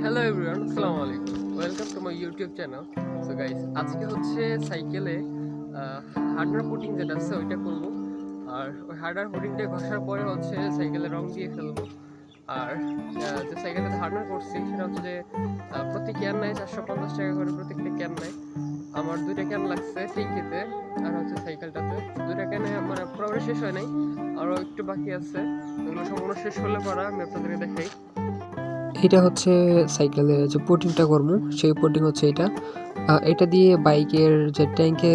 Hello everyone, আসসালামু আলাইকুম। Welcome to my YouTube channel. So guys, আজকে হচ্ছে সাইকেলে হার্ডওয়্যার পুটিং যেটা আছে ওইটা করব। আর ওই হার্ডওয়্যার পুটিংটা ঘষার পরে হচ্ছে সাইকেলে রং দিয়ে ফেলবো। আর যে সাইকেলটাতে হার্ডওয়্যার করছি সেটা হচ্ছে যে প্রতি ক্যান নেয় 450 টাকা করে, প্রত্যেকটা ক্যান নেয়। আমার 2টা ক্যান লাগছে টিকিতে, আর হচ্ছে সাইকেলটাতে 2টা ক্যানে মানে পুরোপুরি শেষ হয় নাই, আরও একটু বাকি আছে। এগুলো সম্পূর্ণ শেষ হলে পরে আমি আপনাদেরকে দেখাই। এটা হচ্ছে সাইকেলে যে পুটিংটা করবো, সেই পুটিং হচ্ছে এটা। এটা দিয়ে বাইকের যে ট্যাঙ্কে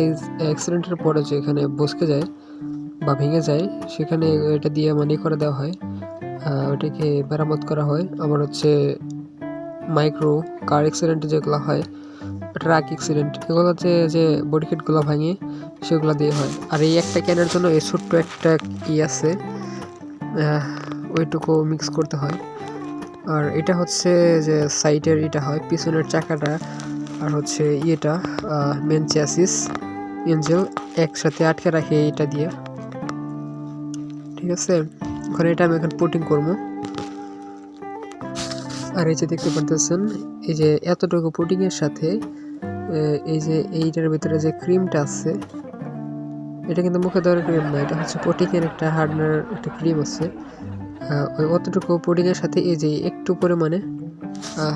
অ্যাক্সিডেন্টের পরে যে এখানে বসকে যায় বা ভেঙে যায়, সেখানে এটা দিয়ে মানে করে দেওয়া হয়, ওটাকে মেরামত করা হয়। আবার হচ্ছে মাইক্রো কার অ্যাক্সিডেন্ট যেগুলো হয়, ট্রাক অ্যাক্সিডেন্ট, এগুলোতে যে বডি কিটগুলো ভাঙে সেগুলো দিয়ে হয়। আর এই একটা ক্যানের জন্য এই ছোট্ট একটা আছে, ওইটুকু মিক্স করতে হয়। আর এটা হচ্ছে যে সাইডের এটা হয় পিছনের চাকাটা, আর হচ্ছে ইয়েটা মেন চ্যাসিস ইঞ্জিন একসাথে আটকে রাখে এটা দিয়ে। ঠিক আছে, ওখানে এটা আমি এখন পুটিং করবো। আর এই যে দেখতে পারতেছেন, এই যে এতটুকু পুটিং এর সাথে এই যে এইটার ভিতরে যে ক্রিমটা আছে, এটা কিন্তু মুখে দেওয়ার ক্রিম না, এটা হচ্ছে পুটিং এর একটা হার্ডনার একটা ক্রিম আছে। ওই অতটুকু পুটিং এর সাথে এই যে একটু পরিমাণে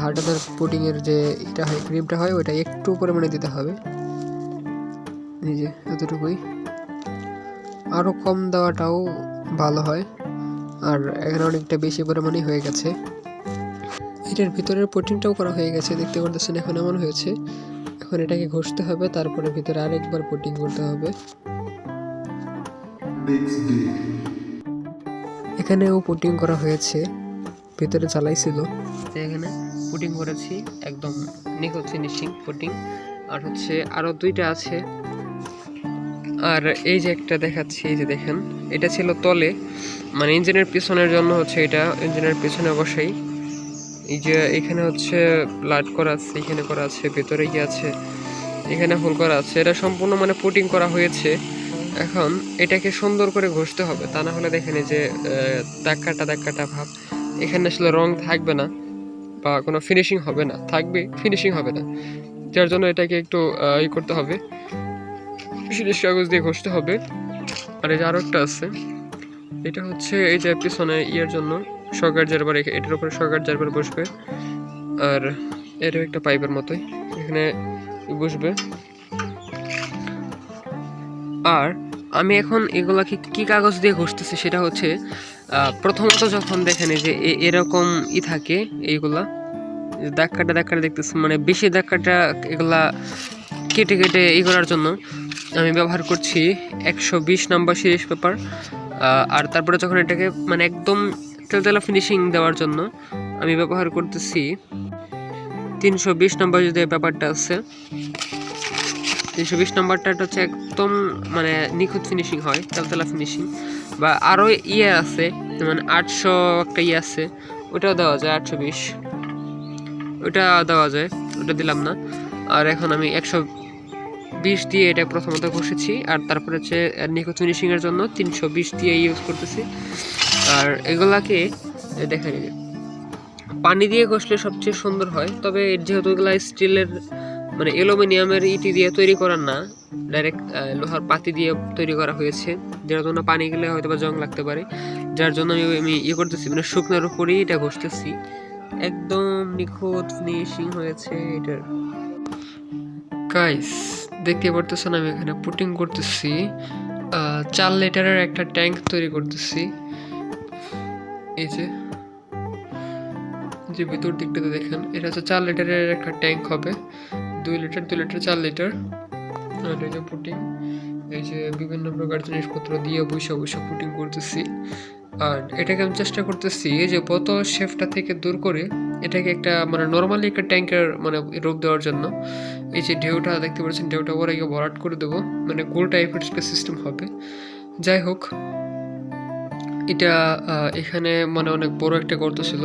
হার্ডনার পুডিং এর যে এটা হয় ক্রিমটা হয়, ওটা একটু পরিমাণে দিতে হবে। এই যে এতটুকুই, আরও কম দেওয়াটাও ভালো হয়। আর এখানে অনেকটা বেশি পরিমাণে হয়ে গেছে। এটার ভিতরের পুডিংটাও করা হয়ে গেছে, দেখতে পারতেছেন এখন এমন হয়েছে। এখন এটাকে ঘষতে হবে, তারপরে ভিতরে আরেকবার পুডিং করতে হবে। এখানেও পুডিং করা হয়েছে, ভিতরে জ্বালাইছিল। এখানে পুটিং করেছি, একদম নিখুঁত ফিনিশিং পুটিং। আর হচ্ছে আরও 2টা আছে। আর এই যে একটা দেখাচ্ছি, এই যে দেখেন, এটা ছিল তলে, মানে ইঞ্জিনের পিছনের জন্য হচ্ছে, এটা ইঞ্জিনের পিছনে বসাই। এই যে এখানে হচ্ছে লাট করা আছে, এখানে করা আছে, ভেতরে গিয়ে আছে, এখানে হোল করা আছে। এটা সম্পূর্ণ মানে পুটিং করা হয়েছে। এখন এটাকে সুন্দর করে ঘষতে হবে, তা না হলে দেখেন এই যে দাগ কাটা ভাব, এখানে আসলে রং থাকবে না বা কোনো ফিনিশিং হবে না, থাকবে ফিনিশিং হবে না। যার জন্য এটাকে একটু ই করতে হবে, সিরিজ কাগজ দিয়ে ঘষতে হবে। আর এই যে আরও একটা আছে, এটা হচ্ছে এই যে পিছনে ইয়ের জন্য শকার জারবার, এটার উপরে শকার জারবার বসবে। আর এরও একটা পাইপের মতোই এখানে বসবে। আর আমি এখন এগুলাকে কি কাগজ দিয়ে ঘষতেছি সেটা হচ্ছে, প্রথমত যখন দেখেন এই যে এরকম থাকে এইগুলা দাগ কাটা দেখতেছি, মানে বেশি দাগ কাটা, এগুলা কেটে কেটে করার জন্য আমি ব্যবহার করছি 120 নাম্বার সিরিজ পেপার। আর তারপরে যখন এটাকে মানে একদম তেলতেলা ফিনিশিং দেওয়ার জন্য আমি ব্যবহার করতেছি 320 নাম্বার যে পেপারটা আছে। 320 নাম্বারটা হচ্ছে একদম মানে নিখুঁত ফিনিশিং হয়, তেলতেলা ফিনিশিং। বা আরও আছে, মানে 800 একটা আছে, ওটাও দেওয়া যায় 820, ওটা দেওয়া যায়, ওটা দিলাম না। আর এখন আমি 120 দিয়ে এটা প্রথমত ঘষেছি, আর তারপরে হচ্ছে নিখুঁত ফিনিশিংয়ের জন্য 320 দিয়ে ইউজ করতেছি। আর এগুলাকে দেখেন, পানি দিয়ে ঘষলে সবচেয়ে সুন্দর হয়, তবে যেহেতু এগুলা স্টিলের মানে অ্যালুমিনিয়ামের ইটি দিয়ে তৈরি করা না, ডাইরেক্ট লোহার পাতি দিয়ে তৈরি করা হয়েছে, যার জন্য পানি গেলে হয়তো বা জং লাগতে পারে। যার জন্য আমি করতেছি, মানে শুকনোর উপরেই এটা ঘষতেছি। একদম নিখুঁত ফিনিশিং হয়েছে এটার। গাইস, দেখতে পারতেছেন আমি এখানে পুটিং করতেছি, 4 লিটারের একটা ট্যাঙ্ক তৈরি করতেছি। এই যে ভিতর দিকটাতে দেখেন, এটা হচ্ছে 4 লিটারের একটা ট্যাঙ্ক হবে, 2 লিটার 4 লিটার। আর এই যে পুটিং, এই যে বিভিন্ন প্রকার জিনিসপত্র দিয়ে বসে পুটিং করতেছি। আর এটাকে আমি চেষ্টা করতেছি যে বোতল শেফটা থেকে দূর করে এটাকে একটা মানে নর্মালি একটা ট্যাঙ্কের মানে রূপ দেওয়ার জন্য। এই যে ঢেউটা দেখতে পাচ্ছেন, ঢেউটা ওরা গিয়ে ভরাট করে দেবো, মানে গোল টাইপের সিস্টেম হবে। যাই হোক, এটা এখানে মানে অনেক বড় একটা গর্ত ছিল,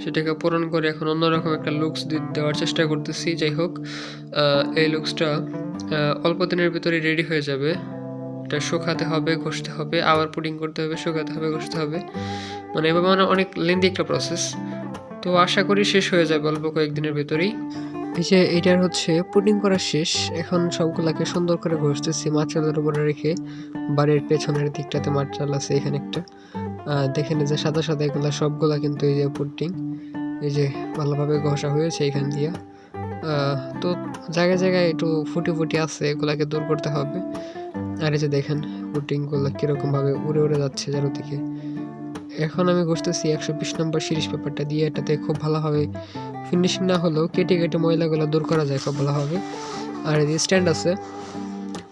সেটাকে পূরণ করে এখন অন্যরকম একটা লুকস দেওয়ার চেষ্টা করতেছি। যাই হোক, এই লুকসটা অল্প দিনের ভিতরে রেডি হয়ে যাবে। এটা শুকাতে হবে, ঘষতে হবে, আবার পুডিং করতে হবে, শুকাতে হবে, ঘষতে হবে, মানে এভাবে মানে অনেক লেন্দি একটা প্রসেস। তো আশা করি শেষ হয়ে যাবে অল্প কয়েকদিনের ভেতরেই। এই যে এটার হচ্ছে পুডিং করা শেষ, এখন সবগুলাকে সুন্দর করে ঘষতেছি মাচালের উপরে রেখে। বাড়ির পেছনের দিকটাতে মাচাল আছে, এখানে একটা দেখেন এই যে সাদা সাদা এগুলা সবগুলা কিন্তু এই যে পুডিং, এই যে ভালোভাবে ঘষা হয়েছে এখান দিয়ে। তো জায়গায় জায়গায় একটু ফুটি ফুটি আছে, এগুলাকে দূর করতে হবে। আর এই যে দেখেন পুডিংগুলো কিরকম ভাবে উড়ে উড়ে যাচ্ছে চারদিকে। এখন আমি ঘষতেছি 120 নম্বর সিরিজ পেপারটা দিয়ে, এটাতে খুব ভালোভাবে ফিনিশিং না হলেও কেটে কেটে ময়লাগুলো দূর করা যায় খুব ভালোভাবে। আর এই যে স্ট্যান্ড আছে,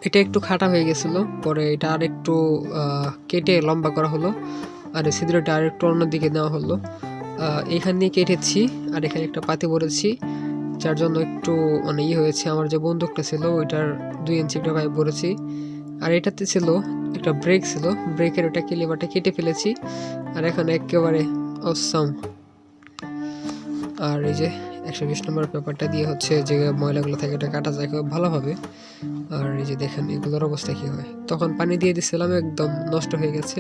এটা একটু খাটা হয়ে গেছিলো, পরে এটা আর একটু কেটে লম্বা করা হলো, আর এই ছিদ্রটা আর একটু অন্যদিকে নেওয়া হলো। এখান দিয়ে কেটেছি, আর এখানে একটা পাতি ভরেছি, যার জন্য একটু মানে হয়েছে। আমার যে বন্দুকটা ছিল ওইটার 2 ইঞ্চি একটা পাইপ ভরেছি। আর এটাতে ছিল একটা ব্রেক ছিল, ব্রেকের ওটা লিভারটা কেটে ফেলেছি। আর এখন একেবারে অসাম। আর এই যে 120 নম্বর পেপারটা দিয়ে হচ্ছে যে ময়লাগুলো থাকে এটা কাটা যায় খুব ভালোভাবে। আর এই যে দেখেন এগুলোর অবস্থা কী হয়, তখন পানি দিয়ে দিচ্ছিলাম একদম নষ্ট হয়ে গেছে।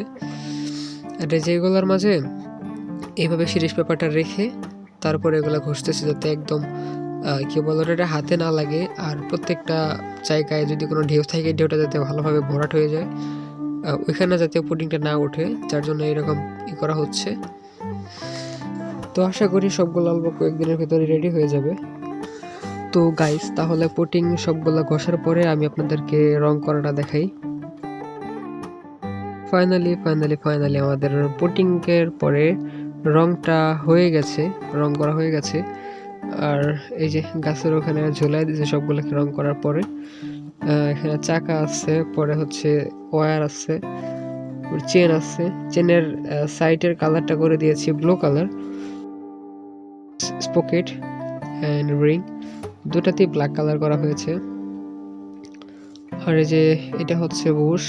আর এই যে এগুলোর মাঝে এইভাবে সিরিজ পেপারটা রেখে তারপরে এগুলো ঘষতেছি, যাতে একদম কি বলে এটা হাতে না লাগে। আর প্রত্যেকটা জায়গায় যদি কোনো ঢেউ থাকে, ঢেউটা যাতে ভালোভাবে ভরাট হয়ে যায়, ওইখানে যাতে পুডিংটা না ওঠে, যার জন্য এরকম করা হচ্ছে। তো আশা করি সবগুলো অল্প কয়েকদিনের ভেতরে রেডি হয়ে যাবে। তো গাইস, তাহলে পুডিং সবগুলো ঘষার পরে আমি আপনাদেরকে রং করাটা দেখাই। ফাইনালি আমাদের পুডিংয়ের পরে রংটা হয়ে গেছে, রং করা হয়ে গেছে। আর এই যে গাছের ওখানে ঝোলাই দিয়েছে সবগুলোকে রং করার পরে। এখানে চাকা আছে, পরে হচ্ছে ওয়্যার আছে, চেন আছে। চেনের সাইডের কালারটা করে দিয়েছি blue colour. Sprocket and ring দুটাতেই ব্ল্যাক কালার করা হয়েছে। আর এই যে এটা হচ্ছে বুশ,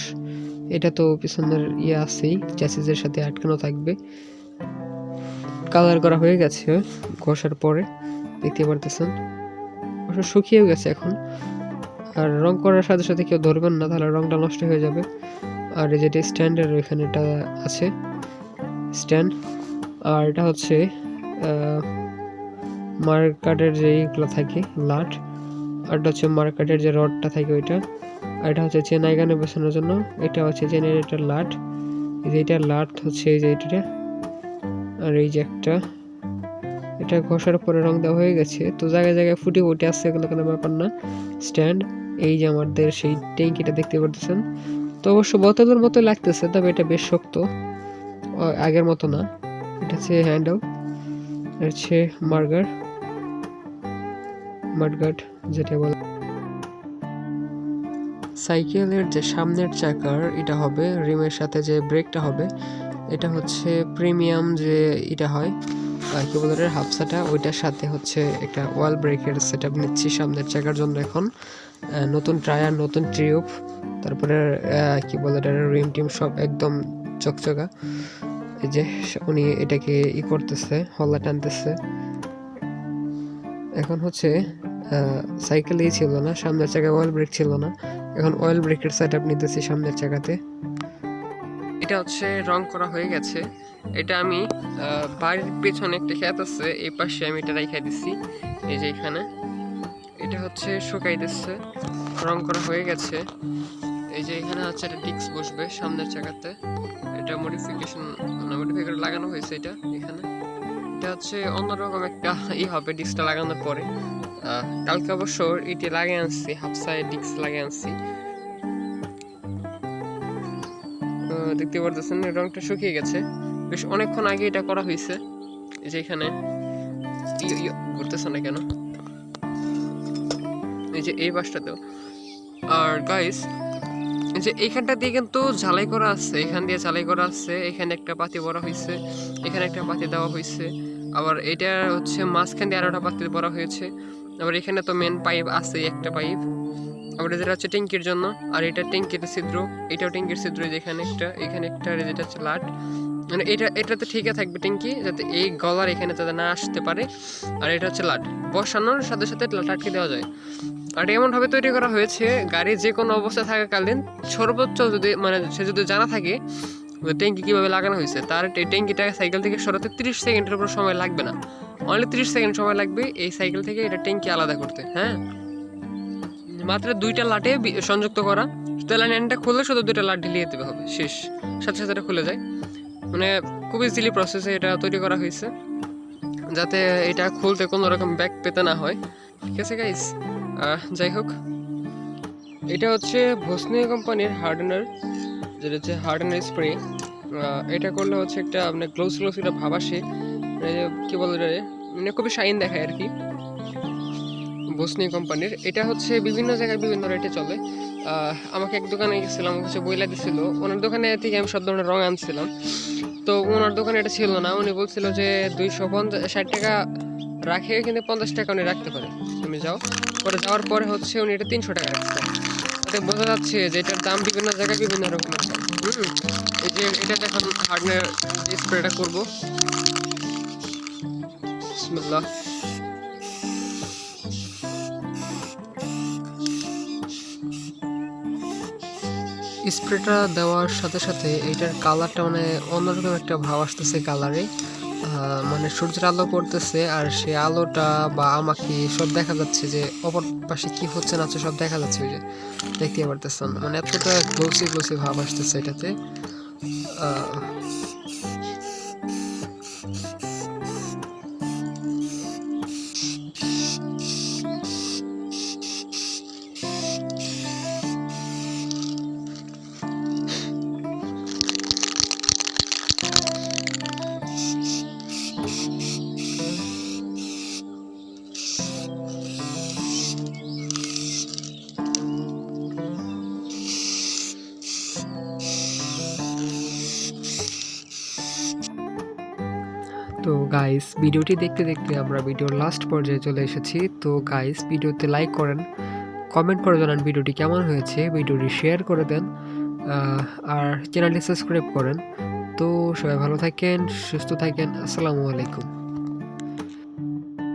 এটা তো পিছনের আছেই, চ্যাসিসের সাথে আটকানো থাকবে। কালার করা হয়ে গেছে ঘষার পরে, দেখতে পারতেছেন অবশ্য শুকিয়েও গেছে এখন। আর রং করার সাথে সাথে কেউ ধরবেন না, তাহলে রংটা নষ্ট হয়ে যাবে। আর এই যেটা স্ট্যান্ডের ওইখানে এটা আছে স্ট্যান্ড। আর এটা হচ্ছে মার্কাটের যে এইগুলো থাকে লাট, আর এটা হচ্ছে মার্কাটের যে রডটা থাকে ওইটা। আর এটা হচ্ছে চেন আইগানে বসানোর জন্য, এটা হচ্ছে জেনারেটর লাট। এই যে এটা লাট হচ্ছে এই যে এটা। আর এই যে একটা, এটা ঘষার পরে রং দেওয়া হয়ে গেছে। তো জায়গায় জায়গায় ফুটে ফুটে আসছে, এগুলো কোনো ব্যাপার না। স্ট্যান্ড, এই যে আমাদের সেই ট্যাঙ্কিটা দেখতে পারতেছেন। তো অবশ্য বোতলের মতো লাগতেছে, তবে এটা বেশ শক্ত, আগের মতো না। এটা হচ্ছে হ্যান্ডেল, হচ্ছে মাডগার্ড যেটা বলে। সাইকেলের যে সামনের চাকার এটা হবে, রিমের সাথে যে ব্রেকটা হবে এটা হচ্ছে প্রিমিয়াম যে এটা হয় কি বলে হাফসাটা, ওইটার সাথে হচ্ছে একটা ওয়াল ব্রেকের সেট আপ নিচ্ছি সামনের চাকার জন্য। এখন নতুন টায়ার, নতুন টিউব, তারপরে কি বলে এটা রিম টিম সব একদম চকচকা। এই যে উনি এটাকে করতেছে, হল্লা টানতেছে। এখন হচ্ছে সাইকেলেই ছিল না, সামনের চাকায় অয়েল ব্রেক ছিল না, এখন অয়েল ব্রেকের সেট আপ নিতেছি সামনের চাকাতে। এটা হচ্ছে রং করা হয়ে গেছে। এটা আমি বাড়ির পেছনে একটা ক্ষেত আছে, এই পাশে আমি এটা রাইখা দিচ্ছি, এই যে এখানে। এটা হচ্ছে শুকাই দিচ্ছে, রং করা হয়ে গেছে। এই যে এখানে হচ্ছে একটা ডিস্ক বসবে সামনের চাকাতে, এটা মডিফিকেশন লাগানো হয়েছে এটা এখানে। এটা হচ্ছে অন্যরকম একটা হবে ডিস্কটা লাগানোর পরে। কালকে অবশ্য এটি লাগিয়ে আনছি, হাফ সাইড ডিস্ক লাগিয়ে আনছি। দেখতে পারতেছেন রংটা শুকিয়ে গেছে, বেশ অনেকক্ষণ আগে এটা করা হয়েছে। এই যে এখানে ঘুরতেছে না কেন, এই যে এই বাসটাতেও। আর গাইস, এই যে এইখানটা দিয়ে কিন্তু ঝালাই করা আছে, এখান দিয়ে ঝালাই করা আছে, এখানে একটা পাতি ভরা হয়েছে, এখানে একটা পাতি দেওয়া হয়েছে। আবার এটা হচ্ছে মাঝখান দিয়ে আরো একটা পাতি ভরা হয়েছে। আবার এখানে তো মেন পাইপ আছে একটা পাইপ, আবার যেটা হচ্ছে ট্যাঙ্কির জন্য। আর এটা ট্যাঙ্কির ছিদ্র, এটাও ট্যাঙ্কির ছিদ্র, যেখানে একটা এখানে একটা, যেটা হচ্ছে লাট। মানে এটাতে ঠিকই থাকবে ট্যাঙ্কি, যাতে এই গলার এখানে যাতে না আসতে পারে। আর এটা হচ্ছে লাট, বসানোর সাথে সাথে লাট আটকে দেওয়া যায়। আর এমনভাবে তৈরি করা হয়েছে গাড়ি যে কোনো অবস্থা থাকাকালীন সর্বোচ্চ যদি মানে সে যদি জানা থাকে ট্যাঙ্কি কীভাবে লাগানো হয়েছে, তার ট্যাঙ্কিটা সাইকেল থেকে সরাতে 30 সেকেন্ডের উপর সময় লাগবে না। অনলি 30 সেকেন্ড সময় লাগবে এই সাইকেল থেকে এটা ট্যাঙ্কি আলাদা করতে। হ্যাঁ, মাত্র 2টা লাটে সংযুক্ত করা। তেলের ন্যানটা খুলে শুধু 2টা লাট ঢেলিয়ে দিতে হবে, শেষ, সাথে সাথে এটা খুলে যায়। মানে খুব ইজিলি প্রসেসে এটা তৈরি করা হয়েছে, যাতে এটা খুলতে কোনো রকম ব্যাক পেতে না হয়। ঠিক আছে গাইস, যাই হোক, এটা হচ্ছে ভসনীয় কোম্পানির হার্ডেনার, যেটা হচ্ছে হার্ডেনার স্প্রে। এটা করলে হচ্ছে একটা আপনার গ্লোস গ্লোস এটা ভাব আসে, কী বলে রে, মানে খুবই শাইন দেখায় আর কি। ভসনীয় কোম্পানির এটা হচ্ছে বিভিন্ন জায়গায় বিভিন্ন রেটে চলে। আমাকে এক দোকানে গেছিলাম, হচ্ছে বইলা দিছিল, ওনার দোকানে থেকে আমি সব ধরনের রং আনছিলাম। তো ওনার দোকানে এটা ছিল না, উনি বলছিল যে 260 টাকা রাখে, কিন্তু 50 টাকা উনি রাখতে পারে। তুমি যাও, পরে যাওয়ার পরে হচ্ছে উনি এটা 300 টাকা রাখছে। তাতে বোঝা যাচ্ছে যে এটার দাম বিভিন্ন জায়গায় বিভিন্ন রকমের দাম। এই যে এটা এখন হার্ডনার স্প্রেটা করবো, বিসমিল্লাহ। স্প্রেটা দেওয়ার সাথে সাথে এটার কালারটা মানে অন্যরকম একটা ভাব আসতেছে কালারে। মানে সূর্যের আলো পড়তেছে, আর সে আলোটা বা আমাকে সব দেখা যাচ্ছে, যে অপর পাশে কি হচ্ছে না হচ্ছে সব দেখা যাচ্ছে, ওই যে দেখতে পারতেছেন, মানে এতটা গ্লোসি গ্লোসি ভাব আসতেছে এটাতে। তো গাইস, ভিডিওটি দেখতে দেখতে আমরা ভিডিওর লাস্ট পর্যায়ে চলে এসেছি। তো গাইস, ভিডিওতে লাইক করেন, কমেন্ট করে জানান ভিডিওটি কেমন হয়েছে, ভিডিওটি শেয়ার করে দেন, আর চ্যানেলটি সাবস্ক্রাইব করেন। তো সবাই ভালো থাকেন, সুস্থ থাকেন, আসসালামু আলাইকুম।